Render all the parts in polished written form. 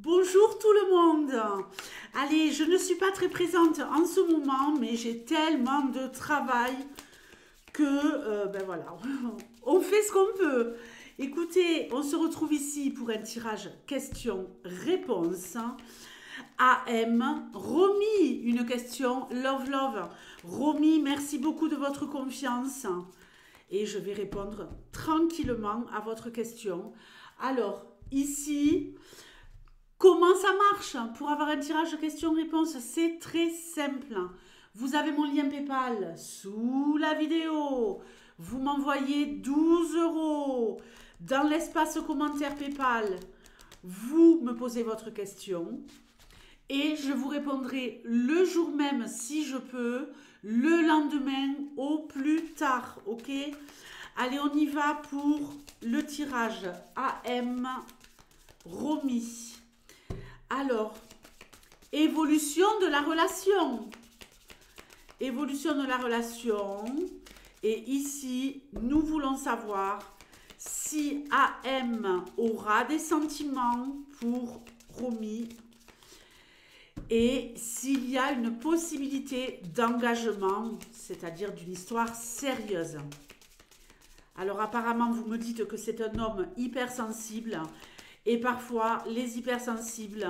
Bonjour tout le monde. Allez, je ne suis pas très présente en ce moment, mais j'ai tellement de travail que, ben voilà, on fait ce qu'on peut. Écoutez, on se retrouve ici pour un tirage questions-réponses. AM, Romy, une question, love, love. Romy, merci beaucoup de votre confiance. Et je vais répondre tranquillement à votre question. Alors, ici, comment ça marche pour avoir un tirage de questions-réponses? C'est très simple. Vous avez mon lien PayPal sous la vidéo. Vous m'envoyez 12 euros dans l'espace commentaire PayPal. Vous me posez votre question et je vous répondrai le jour même si je peux, le lendemain au plus tard. Ok? Allez, on y va pour le tirage AM Romy. Alors, évolution de la relation. Évolution de la relation. Et ici, nous voulons savoir si AM aura des sentiments pour Romy et s'il y a une possibilité d'engagement, c'est-à-dire d'une histoire sérieuse. Alors apparemment, vous me dites que c'est un homme hypersensible. Et parfois, les hypersensibles,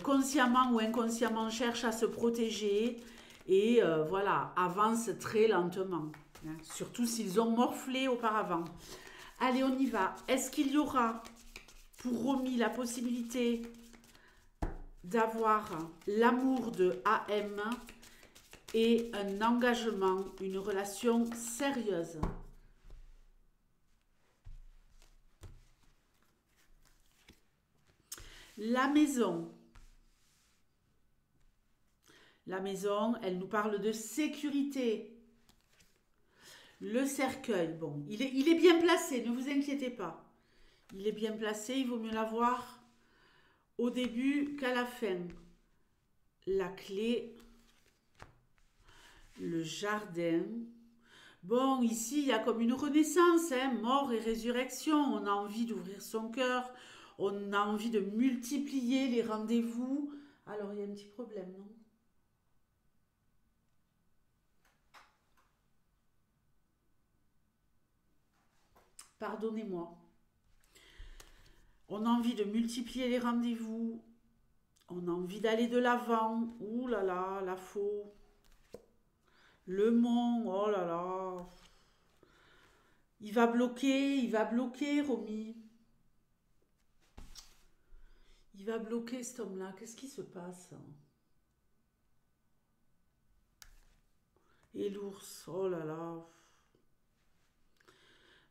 consciemment ou inconsciemment, cherchent à se protéger et voilà, avancent très lentement. Hein, surtout s'ils ont morflé auparavant. Allez, on y va. Est-ce qu'il y aura pour Romy la possibilité d'avoir l'amour de AM et un engagement, une relation sérieuse? La maison. La maison, elle nous parle de sécurité. Le cercueil, bon, il est bien placé, ne vous inquiétez pas. Il est bien placé, il vaut mieux l'avoir au début qu'à la fin. La clé, le jardin. Bon, ici, il y a comme une renaissance, hein, mort et résurrection. On a envie d'ouvrir son cœur. On a envie de multiplier les rendez-vous. Alors, il y a un petit problème, non? Pardonnez-moi. On a envie de multiplier les rendez-vous. On a envie d'aller de l'avant. Ouh là là, la faux. Le mont, oh là là. Il va bloquer, Romy. Il va bloquer cet homme-là. Qu'est-ce qui se passe? Et l'ours, oh là là.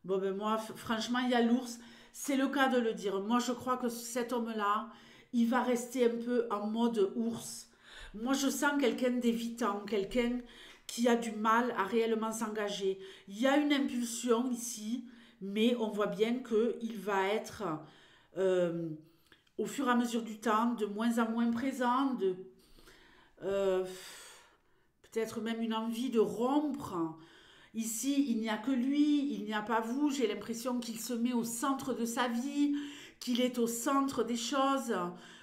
Bon ben moi, franchement, il y a l'ours. C'est le cas de le dire. Moi, je crois que cet homme-là, il va rester un peu en mode ours. Moi, je sens quelqu'un d'évitant, quelqu'un qui a du mal à réellement s'engager. Il y a une impulsion ici, mais on voit bien qu'il va être, euh, au fur et à mesure du temps, de moins en moins présent, euh, peut-être même une envie de rompre. Ici, il n'y a que lui, il n'y a pas vous. J'ai l'impression qu'il se met au centre de sa vie, qu'il est au centre des choses,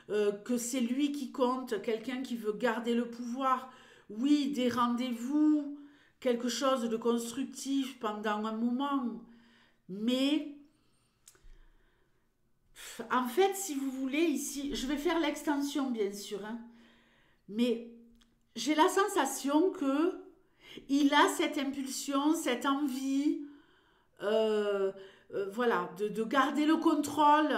que c'est lui qui compte, quelqu'un qui veut garder le pouvoir. Oui, des rendez-vous, quelque chose de constructif pendant un moment. Mais, en fait, si vous voulez, ici, je vais faire l'extension, bien sûr, hein, mais j'ai la sensation que il a cette impulsion, cette envie, euh, voilà, de garder le contrôle,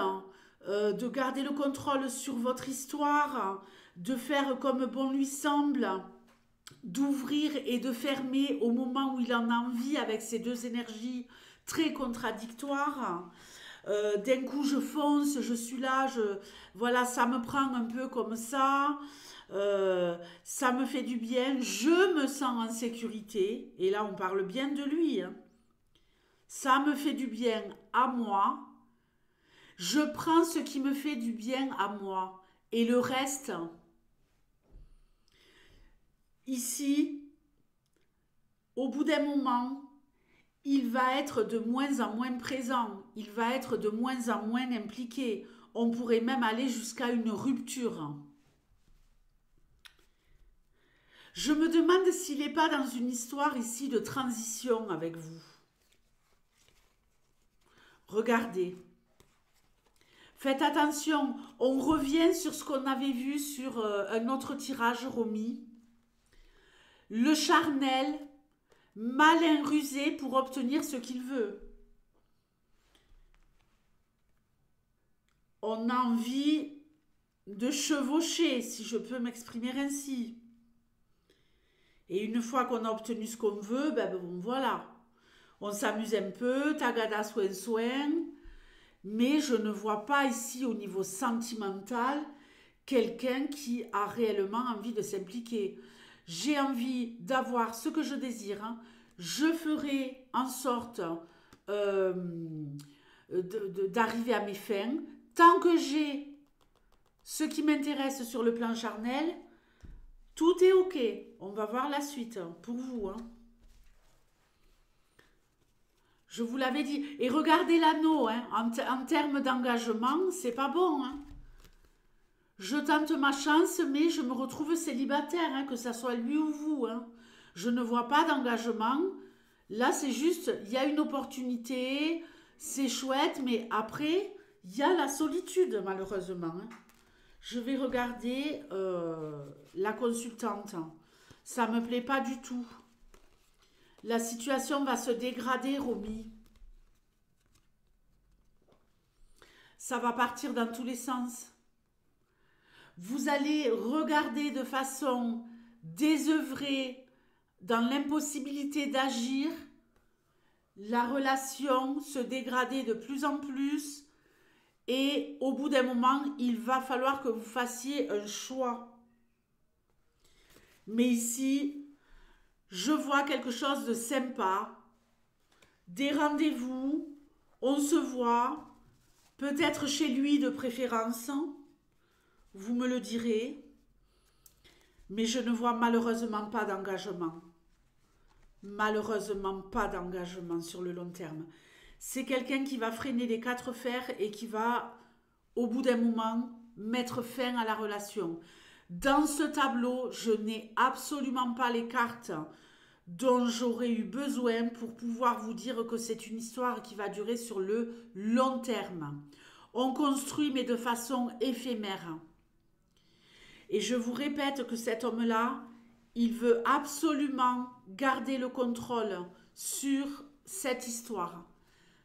de garder le contrôle sur votre histoire, de faire comme bon lui semble, d'ouvrir et de fermer au moment où il en a envie avec ces deux énergies très contradictoires. D'un coup je fonce, je suis là, voilà, ça me prend un peu comme ça. Ça me fait du bien, je me sens en sécurité, et là on parle bien de lui, hein. Ça me fait du bien à moi, je prends ce qui me fait du bien à moi, et le reste, ici, au bout d'un moment, il va être de moins en moins présent, il va être de moins en moins impliqué. on pourrait même aller jusqu'à une rupture. Je me demande s'il n'est pas dans une histoire ici de transition avec vous. Regardez. Faites attention, on revient sur ce qu'on avait vu sur un autre tirage Romy. Le charnel, malin rusé pour obtenir ce qu'il veut. On a envie de chevaucher, si je peux m'exprimer ainsi. Et une fois qu'on a obtenu ce qu'on veut, ben bon, voilà. On s'amuse un peu, tagada soin, mais je ne vois pas ici au niveau sentimental quelqu'un qui a réellement envie de s'impliquer. J'ai envie d'avoir ce que je désire. Hein. Je ferai en sorte d'arriver à mes fins. Tant que j'ai ce qui m'intéresse sur le plan charnel, tout est OK. On va voir la suite pour vous. Hein. Je vous l'avais dit. Et regardez l'anneau. Hein. En termes d'engagement, c'est pas bon. Hein. Je tente ma chance, mais je me retrouve célibataire, hein, que ça soit lui ou vous. Hein. Je ne vois pas d'engagement. Là, c'est juste, il y a une opportunité, c'est chouette, mais après, il y a la solitude, malheureusement. Hein. Je vais regarder la consultante. Ça ne me plaît pas du tout. La situation va se dégrader, Romy. Ça va partir dans tous les sens. Vous allez regarder de façon désœuvrée, dans l'impossibilité d'agir, la relation se dégrader de plus en plus et au bout d'un moment, il va falloir que vous fassiez un choix. Mais ici, je vois quelque chose de sympa, des rendez-vous, on se voit, peut-être chez lui de préférence, vous me le direz, mais je ne vois malheureusement pas d'engagement. Malheureusement pas d'engagement sur le long terme. C'est quelqu'un qui va freiner les 4 fers et qui va, au bout d'un moment, mettre fin à la relation. Dans ce tableau, je n'ai absolument pas les cartes dont j'aurais eu besoin pour pouvoir vous dire que c'est une histoire qui va durer sur le long terme. On construit, mais de façon éphémère. Et je vous répète que cet homme-là, il veut absolument garder le contrôle sur cette histoire.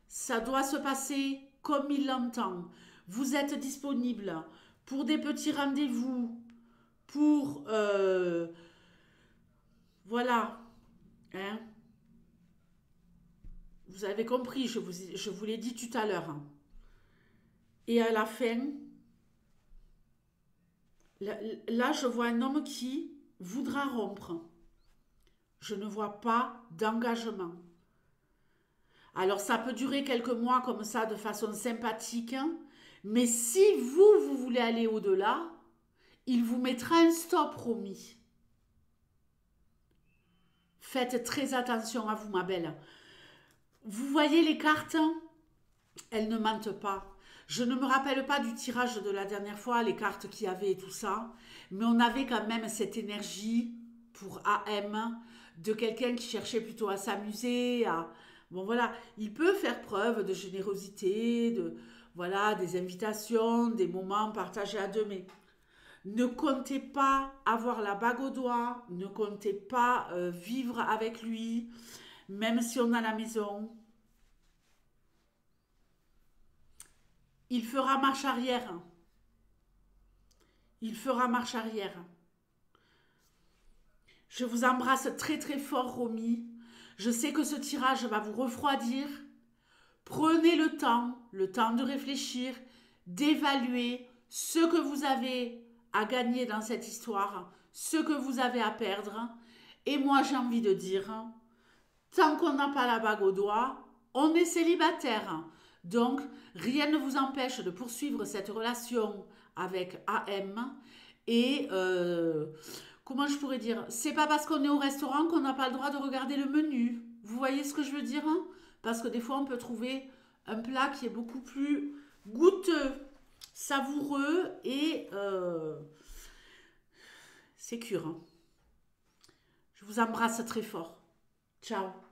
Ça doit se passer comme il l'entend. Vous êtes disponible pour des petits rendez-vous, pour... voilà. Hein? Vous avez compris, je vous l'ai dit tout à l'heure. Et à la fin... Là, je vois un homme qui voudra rompre. Je ne vois pas d'engagement. Alors, ça peut durer quelques mois comme ça, de façon sympathique. Hein, mais si vous voulez aller au-delà, il vous mettra un stop, Romy. Faites très attention à vous, ma belle. Vous voyez les cartes? Elles ne mentent pas. Je ne me rappelle pas du tirage de la dernière fois, les cartes qu'il y avait et tout ça, mais on avait quand même cette énergie pour AM de quelqu'un qui cherchait plutôt à s'amuser. Bon voilà, il peut faire preuve de générosité, voilà, des invitations, des moments partagés à deux, mais ne comptez pas avoir la bague au doigt, ne comptez pas vivre avec lui, même si on a la maison. Il fera marche arrière. Il fera marche arrière. Je vous embrasse très très fort, Romy. Je sais que ce tirage va vous refroidir. Prenez le temps de réfléchir, d'évaluer ce que vous avez à gagner dans cette histoire, ce que vous avez à perdre. Et moi, j'ai envie de dire, tant qu'on n'a pas la bague au doigt, on est célibataire. Donc, rien ne vous empêche de poursuivre cette relation avec AM. Et, comment je pourrais dire, c'est pas parce qu'on est au restaurant qu'on n'a pas le droit de regarder le menu. Vous voyez ce que je veux dire, hein? Parce que des fois, on peut trouver un plat qui est beaucoup plus goûteux savoureux et sécure, hein. Je vous embrasse très fort. Ciao.